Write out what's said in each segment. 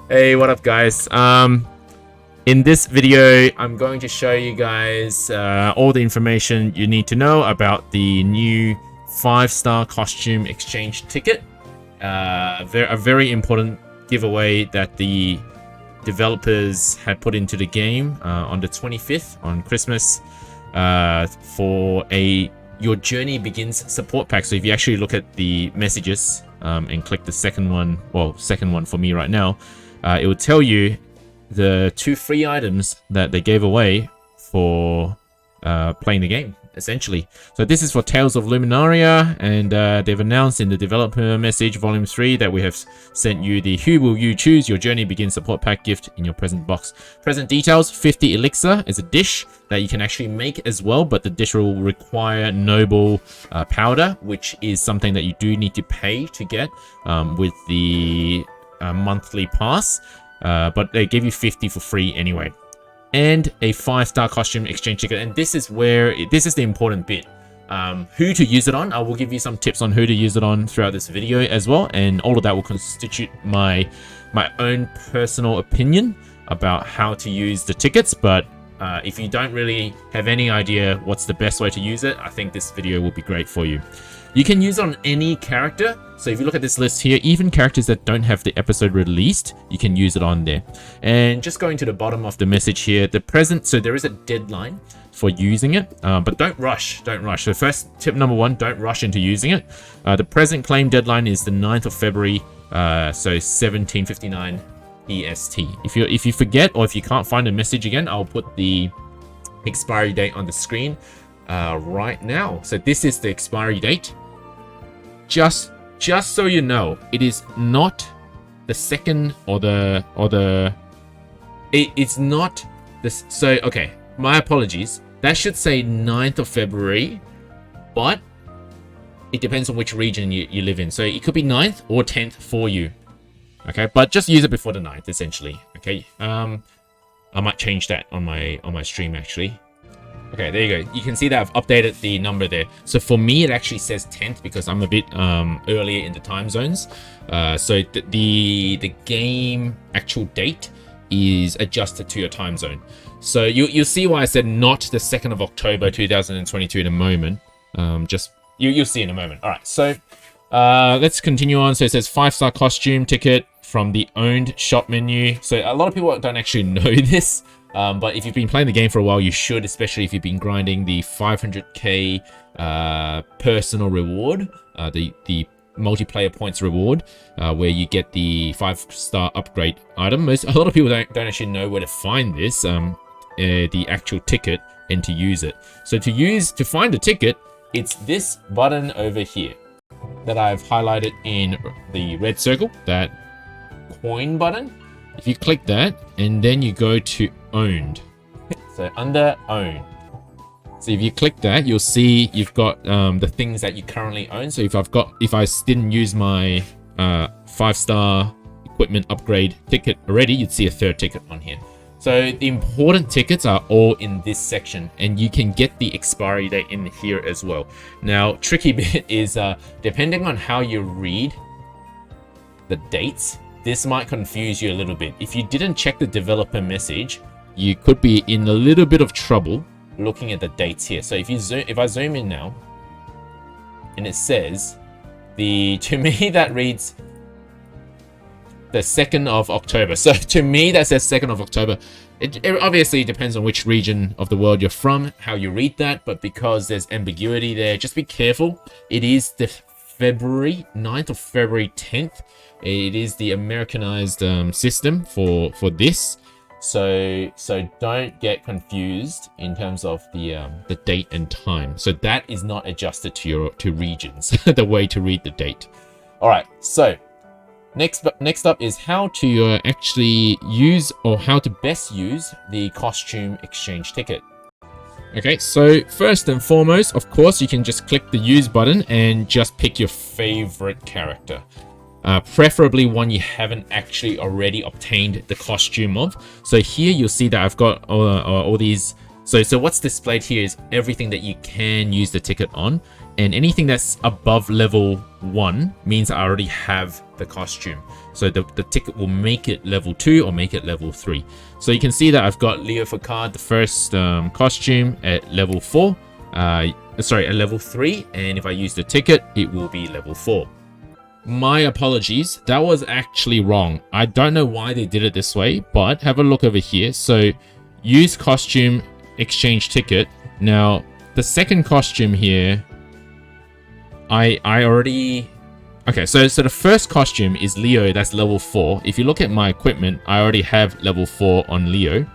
Hey, what up, guys? In this video, I'm going to show you guys all the information you need to know about the new 5-star costume exchange ticket. A very important giveaway that the developers had put into the game on the 25th on Christmas for a Your Journey Begins support pack. So if you actually look at the messages and click the second one for me right now, it will tell you the 2 free items that they gave away for playing the game, essentially. So this is for Tales of Luminaria, and they've announced in the developer message volume 3 that we have sent you the Who Will You Choose Your Journey Begins support pack gift in your present box. Present details: 50 elixir is a dish that you can actually make as well, but the dish will require noble powder, which is something that you do need to pay to get with the monthly pass, but they give you 50 for free anyway. And a 5-star costume exchange ticket, and this is the important bit. Who to use it on. I will give you some tips on who to use it on throughout this video as well, and all of that will constitute my own personal opinion about how to use the tickets. But if you don't really have any idea what's the best way to use it, I think this video will be great for you. You can use it on any character. So if you look at this list here, even characters that don't have the episode released, you can use it on there. And just going to the bottom of the message here, so there is a deadline for using it, but don't rush. So first tip number 1, don't rush into using it. The present claim deadline is the 9th of February, so 17:59 EST. If you forget, or if you can't find the message again, I'll put the expiry date on the screen right now. So this is the expiry date. Just so you know, it is not the second it's not this. So okay, my apologies. That should say 9th of February, but it depends on which region you live in. So it could be 9th or 10th for you. Okay, but just use it before the 9th, essentially. Okay, I might change that on my stream actually. Okay, there you go. You can see that I've updated the number there. So for me, it actually says 10th because I'm a bit earlier in the time zones. So the game actual date is adjusted to your time zone. So you'll see why I said not the 2nd of October 2022 in a moment. You'll see in a moment. All right, so let's continue on. So it says 5-star costume ticket from the owned shop menu. So a lot of people don't actually know this. But if you've been playing the game for a while, you should, especially if you've been grinding the 500k personal reward, the multiplayer points reward, where you get the 5-star upgrade item. A lot of people don't actually know where to find this, the actual ticket, and to use it. So to find the ticket, it's this button over here that I've highlighted in the red circle, that coin button. If you click that, and then you go to owned, so under owned. So if you click that, you'll see you've got the things that you currently own. So if I didn't use my 5-star equipment upgrade ticket already, you'd see a 3rd ticket on here. So the important tickets are all in this section, and you can get the expiry date in here as well. Now, tricky bit is depending on how you read the dates, this might confuse you a little bit. If you didn't check the developer message, you could be in a little bit of trouble looking at the dates here. So if I zoom in now, and it says to me that reads the 2nd of October. So to me that says 2nd of October. It obviously depends on which region of the world you're from, how you read that, but because there's ambiguity there, just be careful. It is the February 9th or February 10th. It is the Americanized system for this, so don't get confused in terms of the date and time. So that is not adjusted to regions, the way to read the date. All right, so next up is how to actually use, or how to best use, the costume exchange ticket. Okay, so first and foremost, of course, you can just click the use button and just pick your favorite character. Preferably one you haven't actually already obtained the costume of. So here you'll see that I've got all these. So what's displayed here is everything that you can use the ticket on, and anything that's above level 1 means I already have the costume. So the ticket will make it level 2 or make it level 3. So you can see that I've got Leo Facade, the first costume, at level 4. Sorry, at level 3. And if I use the ticket, it will be level 4. My apologies. That was actually wrong. I don't know why they did it this way, but have a look over here. So use costume, exchange ticket. Now, the second costume here, I already... Okay, so the first costume is Leo, that's level 4. If you look at my equipment, I already have level 4 on Leo.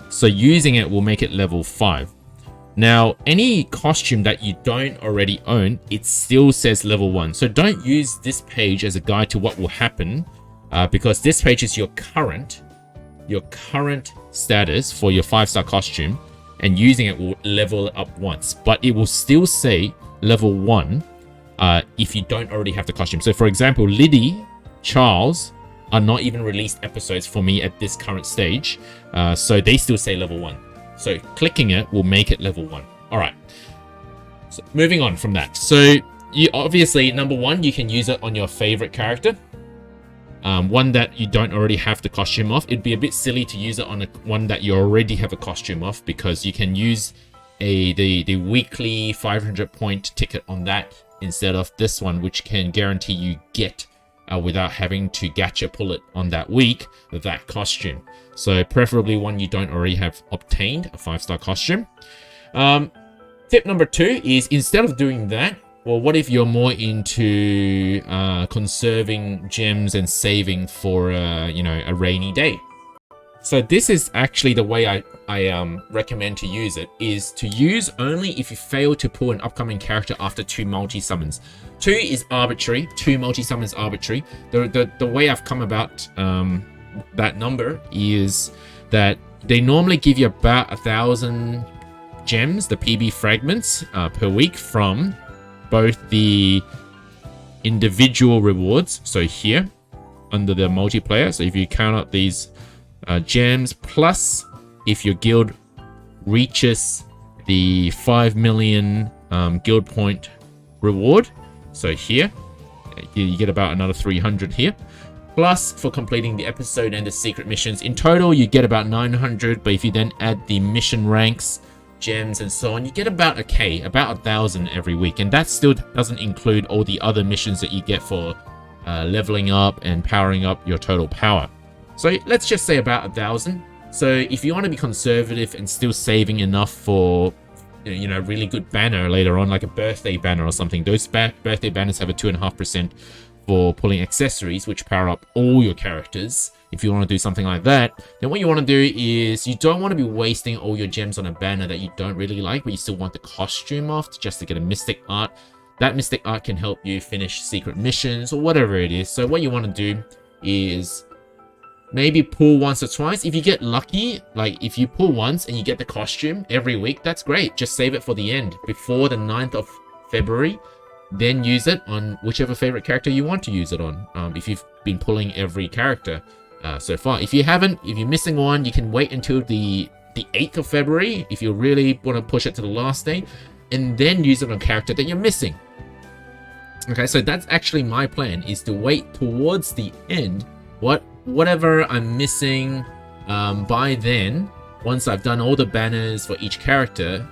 So using it will make it level 5. Now, any costume that you don't already own, it still says level 1. So don't use this page as a guide to what will happen, because this page is your current status for your 5-star costume, and using it will level it up once. But it will still say level 1 if you don't already have the costume. So for example, Liddy, Charles are not even released episodes for me at this current stage, so they still say level 1. So clicking it will make it level 1. All right. So moving on from that. So you obviously, number 1, you can use it on your favorite character. One that you don't already have the costume of. It'd be a bit silly to use it on one that you already have a costume of, because you can use the weekly 500 point ticket on that instead of this one, which can guarantee you get without having to gacha pull it on that week, that costume. So preferably one you don't already have obtained, a 5-star costume. Tip number 2 is, instead of doing that, well, what if you're more into conserving gems and saving for a rainy day? So this is actually the way I recommend to use it, is to use only if you fail to pull an upcoming character after 2 multi-summons. 2 is arbitrary, 2 multi-summons arbitrary. The way I've come about that number is that they normally give you about 1,000 gems, the PB fragments, per week from both the individual rewards, so here under the multiplayer, so if you count up these gems, plus if your guild reaches the 5 million guild point reward, so here you get about another 300 here, plus for completing the episode and the secret missions. In total you get about 900, but if you then add the mission ranks, gems and so on, you get about about 1,000 every week, and that still doesn't include all the other missions that you get for leveling up and powering up your total power. So let's just say about 1,000. So if you want to be conservative and still saving enough for really good banner later on, like a birthday banner or something, those birthday banners have a 2.5% for pulling accessories, which power up all your characters. If you want to do something like that, then what you want to do is, you don't want to be wasting all your gems on a banner that you don't really like, but you still want the costume off just to get a mystic art. That mystic art can help you finish secret missions or whatever it is. So what you want to do is maybe pull once or twice. If you get lucky, like if you pull once and you get the costume every week, that's great. Just save it for the end, before the 9th of February. Then use it on whichever favorite character you want to use it on, if you've been pulling every character so far. If you haven't, if you're missing one, you can wait until the 8th of February if you really want to push it to the last day, and then use it on a character that you're missing. Okay, so that's actually my plan, is to wait towards the end, whatever I'm missing by then, once I've done all the banners for each character,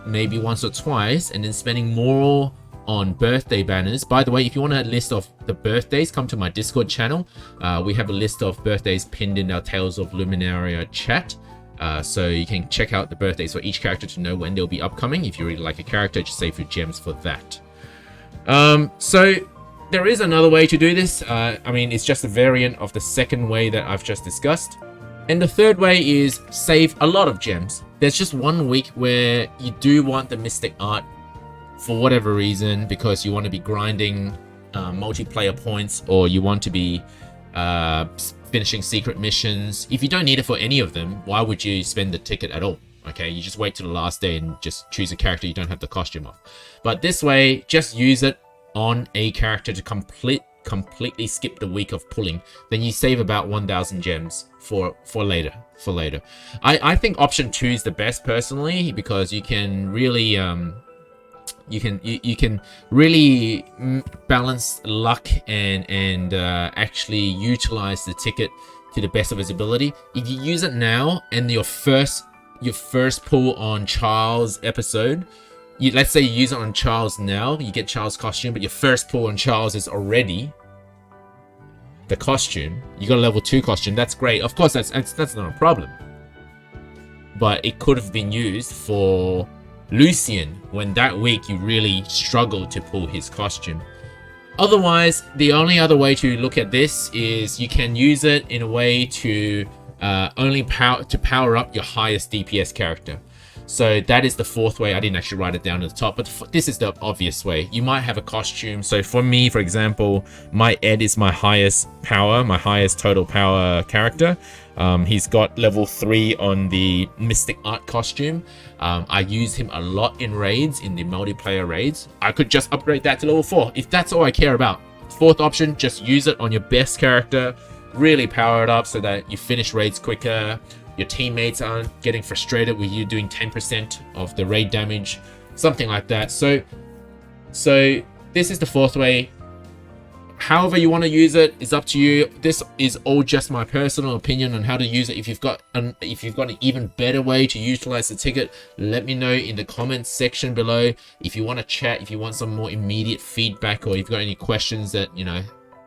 maybe once or twice, and then spending more on birthday banners. By the way, if you want a list of the birthdays, come to my Discord channel. We have a list of birthdays pinned in our Tales of Luminaria chat. So you can check out the birthdays for each character to know when they'll be upcoming. If you really like a character, just save your gems for that. So there is another way to do this. I mean, it's just a variant of the second way that I've just discussed. And the third way is save a lot of gems. There's just one week where you do want the mystic art for whatever reason, because you want to be grinding multiplayer points, or you want to be finishing secret missions. If you don't need it for any of them, why would you spend the ticket at all? Okay, you just wait till the last day and just choose a character you don't have the costume of. But this way, just use it on a character to completely skip the week of pulling. Then you save about 1,000 gems for later. I think option 2 is the best personally, because you can really You can really balance luck and actually utilize the ticket to the best of its ability. If you use it now and your first pull on Charles episode, let's say you use it on Charles now, you get Charles costume, but your first pull on Charles is already the costume. You got a level 2 costume. That's great. Of course, that's not a problem. But it could have been used for Lucian when that week you really struggled to pull his costume. Otherwise, the only other way to look at this is you can use it in a way to power up your highest DPS character. So that is the fourth way. I didn't actually write it down at the top, but this is the obvious way. You might have a costume. So for me, for example, my Ed is my highest power, my highest total power character. He's got level 3 on the Mystic Art costume. I use him a lot in raids, in the multiplayer raids. I could just upgrade that to level 4 if that's all I care about. Fourth option, just use it on your best character. Really power it up so that you finish raids quicker. Your teammates aren't getting frustrated with you doing 10% of the raid damage, something like that. So this is the fourth way. However you want to use it is up to you. This is all just my personal opinion on how to use it. If you've got an even better way to utilize the ticket, let me know in the comments section below. If you want to chat, if you want some more immediate feedback, or if you've got any questions that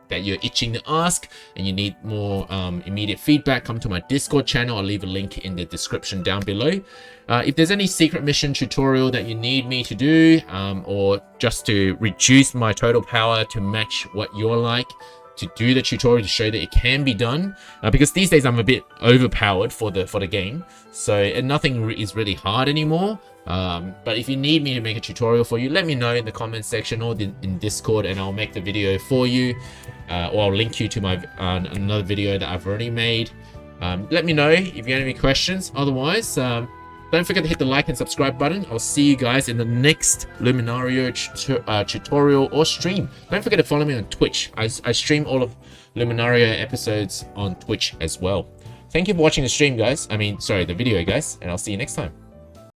that you're itching to ask and you need more immediate feedback, come to my Discord channel. I'll leave a link in the description down below. If there's any secret mission tutorial that you need me to do, or just to reduce my total power to match what you're like, to do the tutorial to show that it can be done, because these days I'm a bit overpowered for the game, so nothing is really hard anymore. But if you need me to make a tutorial for you, let me know in the comments section or in Discord, and I'll make the video for you, or I'll link you to my another video that I've already made. Let me know if you have any questions. Otherwise, don't forget to hit the like and subscribe button. I'll see you guys in the next Luminaria tutorial or stream. Don't forget to follow me on Twitch. I stream all of Luminaria episodes on Twitch as well. Thank you for watching the stream, guys. The video, guys, and I'll see you next time.